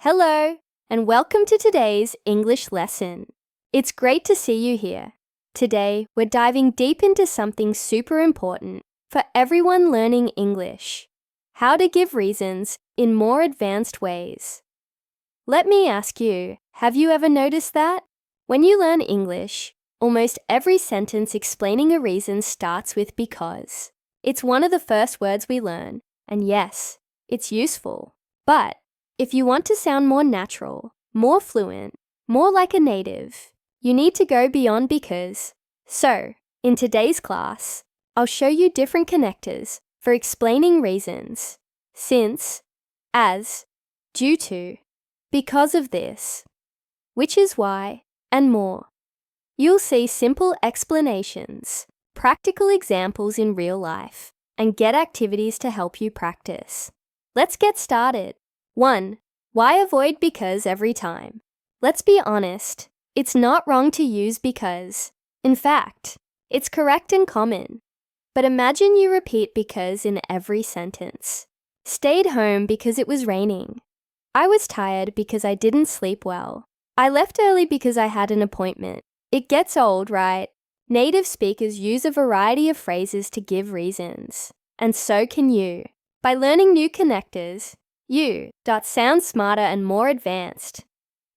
Hello, and welcome to today's English lesson. It's great to see you here. Today, we're diving deep into something super important for everyone learning English: how to give reasons in more advanced ways. Let me ask you, have you ever noticed that? When you learn English, almost every sentence explaining a reason starts with because. It's one of the first words we learn, and yes, it's useful. But if you want to sound more natural, more fluent, more like a native, you need to go beyond because. So, in today's class, I'll show you different connectors for explaining reasons: since, as, due to, because of this, which is why, and more. You'll see simple explanations, practical examples in real life, and get activities to help you practice. Let's get started. 1. Why avoid because every time? Let's be honest, it's not wrong to use because. In fact, it's correct and common. But imagine you repeat because in every sentence. Stayed home because it was raining. I was tired because I didn't sleep well. I left early because I had an appointment. It gets old, right? Native speakers use a variety of phrases to give reasons. And so can you. By learning new connectors, you sound smarter and more advanced.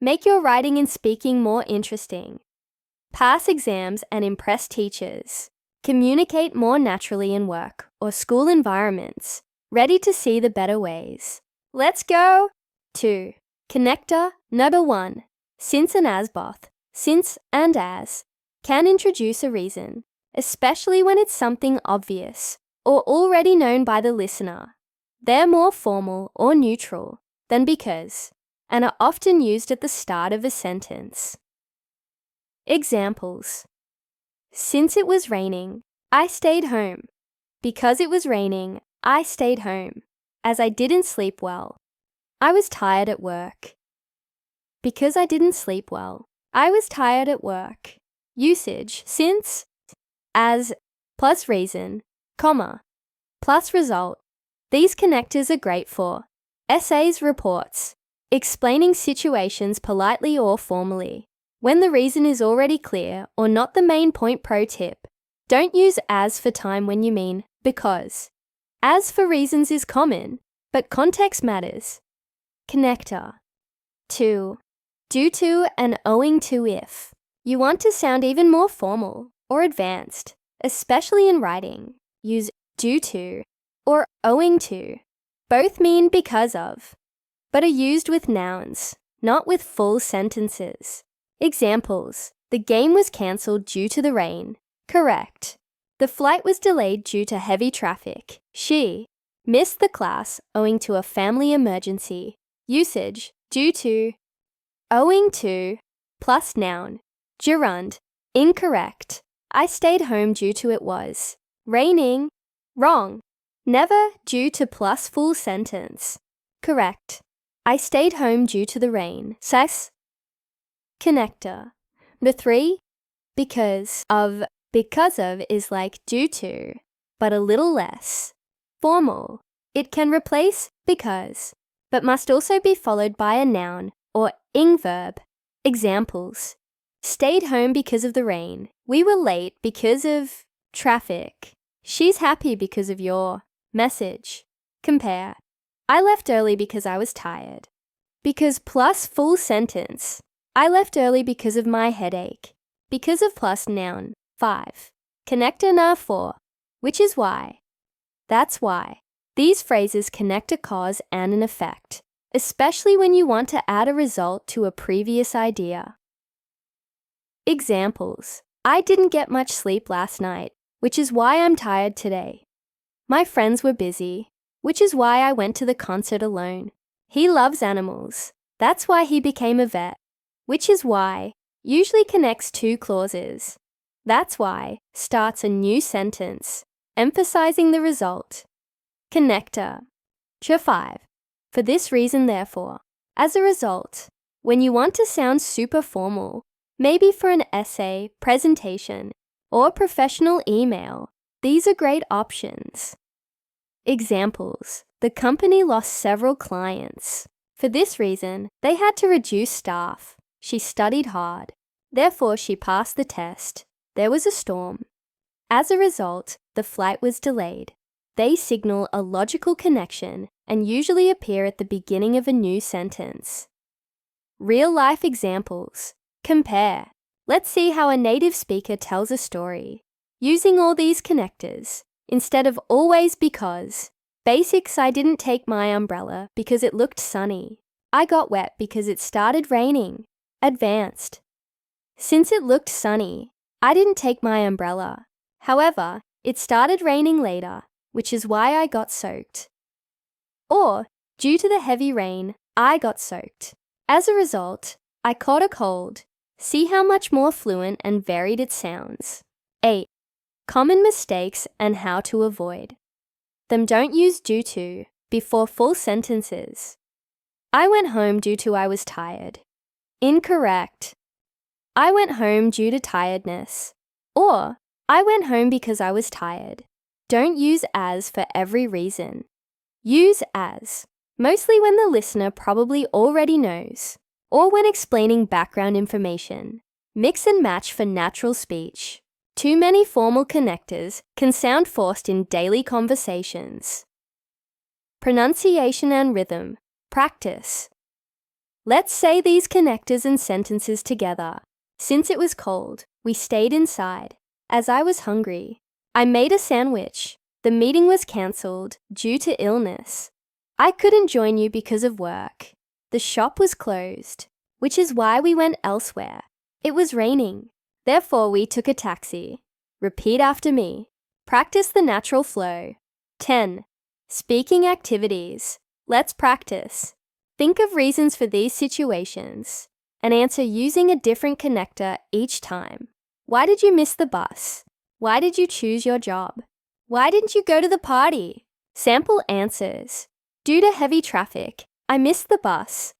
Make your writing and speaking more interesting. Pass exams and impress teachers. Communicate more naturally in work or school environments. Ready to see the better ways. Let's go! 2. Connector number 1. Since and as both, since and as, can introduce a reason, especially when it's something obvious or already known by the listener. They're more formal or neutral than because, and are often used at the start of a sentence. Examples: since it was raining, I stayed home. Because it was raining, I stayed home, as I didn't sleep well. I was tired at work. Because I didn't sleep well, I was tired at work. Usage: since, as, plus reason, comma, plus result. These connectors are great for essays, reports, explaining situations politely or formally. When the reason is already clear or not the main point. Pro tip: don't use as for time when you mean because. As for reasons is common, but context matters. Connector. 2. Due to and owing to. If you want to sound even more formal or advanced, especially in writing, use due to or owing to. Both mean because of, but are used with nouns, not with full sentences. Examples: the game was cancelled due to the rain. Correct. The flight was delayed due to heavy traffic. She missed the class owing to a family emergency. Usage: due to, owing to, plus noun. Gerund: incorrect. I stayed home due to it was raining. Wrong. Never due to plus full sentence. Correct. I stayed home due to the rain. Says. Connector. Number 3. Because of. Because of is like due to, but a little less formal. It can replace because, but must also be followed by a noun or ing verb. Examples: stayed home because of the rain. We were late because of traffic. She's happy because of your message. Compare: I left early because I was tired. Because plus full sentence. I left early because of my headache. Because of plus noun. 5. Connector number 4. Which is why. That's why. These phrases connect a cause and an effect, especially when you want to add a result to a previous idea. Examples: I didn't get much sleep last night, which is why I'm tired today. My friends were busy, which is why I went to the concert alone. He loves animals. That's why he became a vet. Which is why usually connects two clauses. That's why starts a new sentence, emphasizing the result. Connector. 5. For this reason, therefore. As a result, when you want to sound super formal, maybe for an essay, presentation, or professional email, these are great options. Examples: the company lost several clients. For this reason, they had to reduce staff. She studied hard. Therefore, she passed the test. There was a storm. As a result, the flight was delayed. They signal a logical connection and usually appear at the beginning of a new sentence. Real-life examples. Compare. Let's see how a native speaker tells a story. Using all these connectors, instead of always because. Basics: I didn't take my umbrella because it looked sunny. I got wet because it started raining. Advanced. Since it looked sunny, I didn't take my umbrella. However, it started raining later, which is why I got soaked. Or, due to the heavy rain, I got soaked. As a result, I caught a cold. See how much more fluent and varied it sounds. 8. Common mistakes and how to avoid them. Don't use due to before full sentences. I went home due to I was tired. Incorrect. I went home due to tiredness. Or, I went home because I was tired. Don't use as for every reason. Use as, mostly when the listener probably already knows, or when explaining background information. Mix and match for natural speech. Too many formal connectors can sound forced in daily conversations. Pronunciation and rhythm. Practice. Let's say these connectors and sentences together. Since it was cold, we stayed inside. As I was hungry, I made a sandwich. The meeting was cancelled due to illness. I couldn't join you because of work. The shop was closed, which is why we went elsewhere. It was raining. Therefore, we took a taxi. Repeat after me. Practice the natural flow. 10. Speaking activities. Let's practice. Think of reasons for these situations and answer using a different connector each time. Why did you miss the bus? Why did you choose your job? Why didn't you go to the party? Sample answers. Due to heavy traffic, I missed the bus.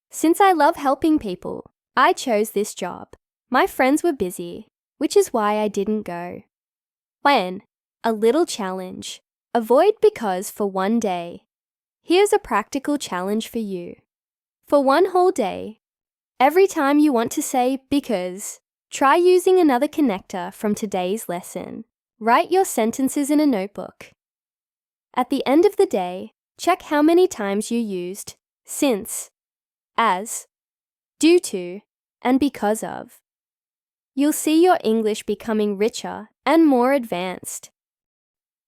Since I love helping people, I chose this job. My friends were busy, which is why I didn't go. When? A little challenge. Avoid because for one day. Here's a practical challenge for you. For one whole day, every time you want to say because, try using another connector from today's lesson. Write your sentences in a notebook. At the end of the day, check how many times you used since, as, due to, and because of. You'll see your English becoming richer and more advanced.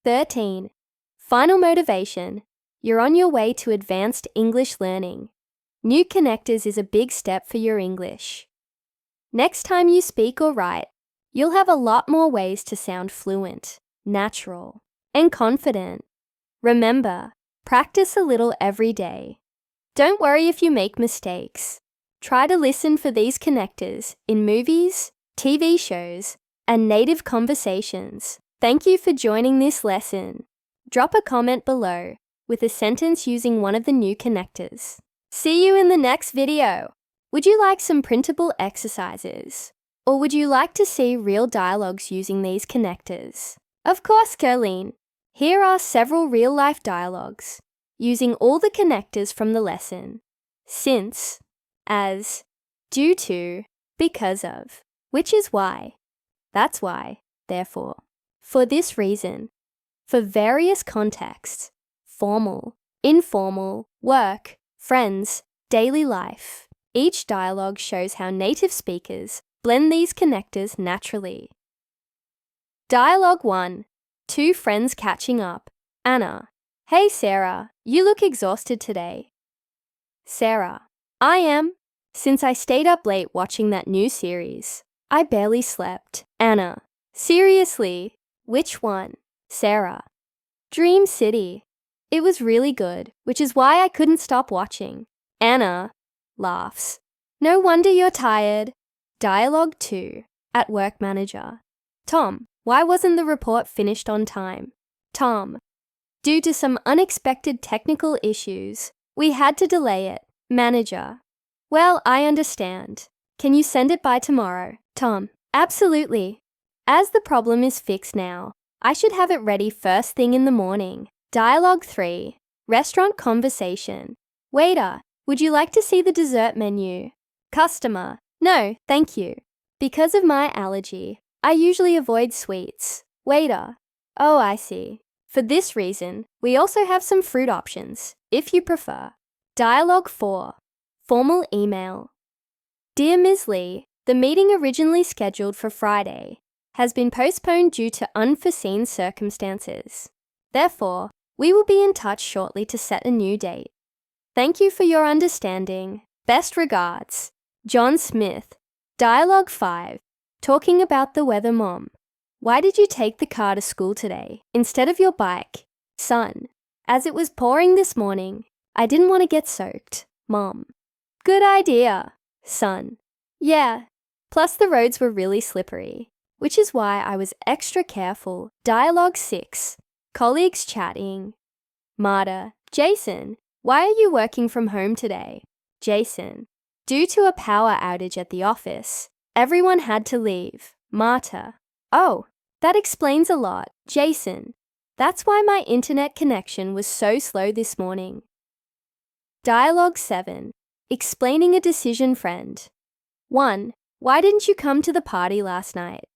13. Final motivation. You're on your way to advanced English learning. New connectors is a big step for your English. Next time you speak or write, you'll have a lot more ways to sound fluent, natural, and confident. Remember, practice a little every day. Don't worry if you make mistakes. Try to listen for these connectors in movies, TV shows, and native conversations. Thank you for joining this lesson. Drop a comment below with a sentence using one of the new connectors. See you in the next video. Would you like some printable exercises? Or would you like to see real dialogues using these connectors? Of course, Colleen. Here are several real-life dialogues using all the connectors from the lesson. Since, as, due to, because of. Which is why. That's why, therefore. For this reason. For various contexts. Formal, informal, work, friends, daily life. Each dialogue shows how native speakers blend these connectors naturally. Dialogue 1. Two friends catching up. Anna. Hey Sarah, you look exhausted today. Sarah. I am. Since I stayed up late watching that new series. I barely slept. Anna. Seriously? Which one? Sarah. Dream City. It was really good, which is why I couldn't stop watching. Anna laughs. No wonder you're tired. Dialogue 2. At work manager. Tom, why wasn't the report finished on time? Tom. Due to some unexpected technical issues, we had to delay it. Manager. Well, I understand. Can you send it by tomorrow? Tom. Absolutely. As the problem is fixed now, I should have it ready first thing in the morning. Dialogue 3. Restaurant conversation. Waiter, Would you like to see the dessert menu? Customer: no, thank you. Because of my allergy, I usually avoid sweets. Waiter: oh, I see. For this reason, we also have some fruit options, if you prefer. Dialogue 4. Formal email. Dear Ms. Lee, the meeting originally scheduled for Friday has been postponed due to unforeseen circumstances. Therefore, we will be in touch shortly to set a new date. Thank you for your understanding. Best regards. John Smith. Dialogue 5. Talking about the weather. Mom: why did you take the car to school today instead of your bike? Son: as it was pouring this morning, I didn't want to get soaked. Mom: good idea. Son: yeah. Plus the roads were really slippery, which is why I was extra careful. Dialogue 6. Colleagues chatting. Marta: Jason, why are you working from home today? Jason: due to a power outage at the office, everyone had to leave. Marta: oh, that explains a lot. Jason: that's why my internet connection was so slow this morning. Dialogue 7. Explaining a decision. Friend: 1. Why didn't you come to the party last night?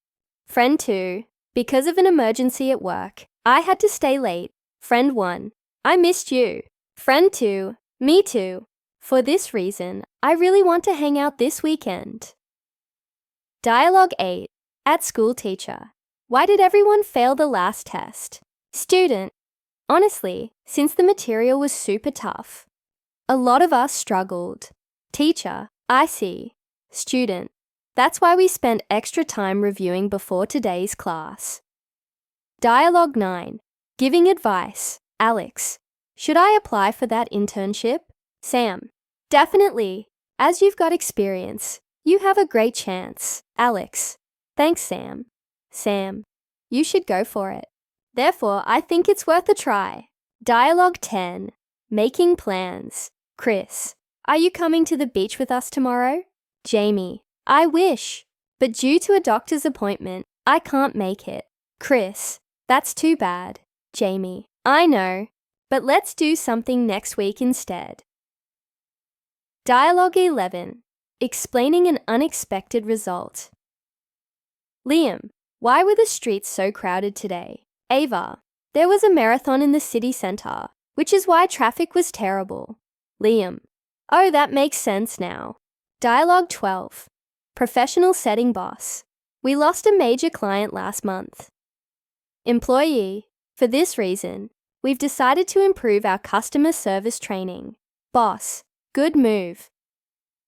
Friend 2. Because of an emergency at work, I had to stay late. Friend 1. I missed you. Friend 2. Me too. For this reason, I really want to hang out this weekend. Dialogue 8. At school. Teacher: why did everyone fail the last test? Student: honestly, since the material was super tough, a lot of us struggled. Teacher: I see. Student: that's why we spent extra time reviewing before today's class. Dialogue 9. Giving advice. Alex: should I apply for that internship? Sam: definitely. As you've got experience, you have a great chance. Alex: thanks, Sam. Sam: you should go for it. Therefore, I think it's worth a try. Dialogue 10. Making plans. Chris: are you coming to the beach with us tomorrow? Jamie: I wish, but due to a doctor's appointment, I can't make it. Chris: that's too bad. Jamie: I know, but let's do something next week instead. Dialogue 11. Explaining an unexpected result. Liam: why were the streets so crowded today? Ava: there was a marathon in the city centre, which is why traffic was terrible. Liam: oh, that makes sense now. Dialogue 12. Professional setting. Boss: we lost a major client last month. Employee: for this reason, we've decided to improve our customer service training. Boss: good move.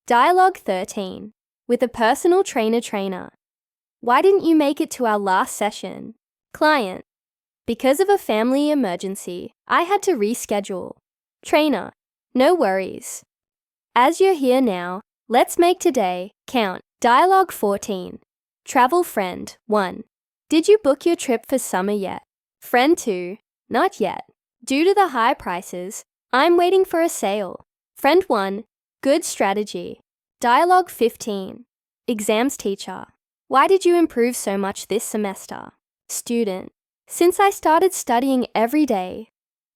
Dialogue 13. With a personal trainer: why didn't you make it to our last session? Client: because of a family emergency, I had to reschedule. Trainer: no worries. As you're here now, let's make today count. Dialogue 14. Travel. Friend 1: did you book your trip for summer yet? Friend 2: not yet. Due to the high prices, I'm waiting for a sale. Friend 1: good strategy. Dialogue 15. Exams. Teacher: why did you improve so much this semester? Student: since I started studying every day,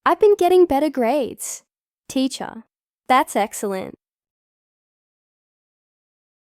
I've been getting better grades. Teacher: that's excellent.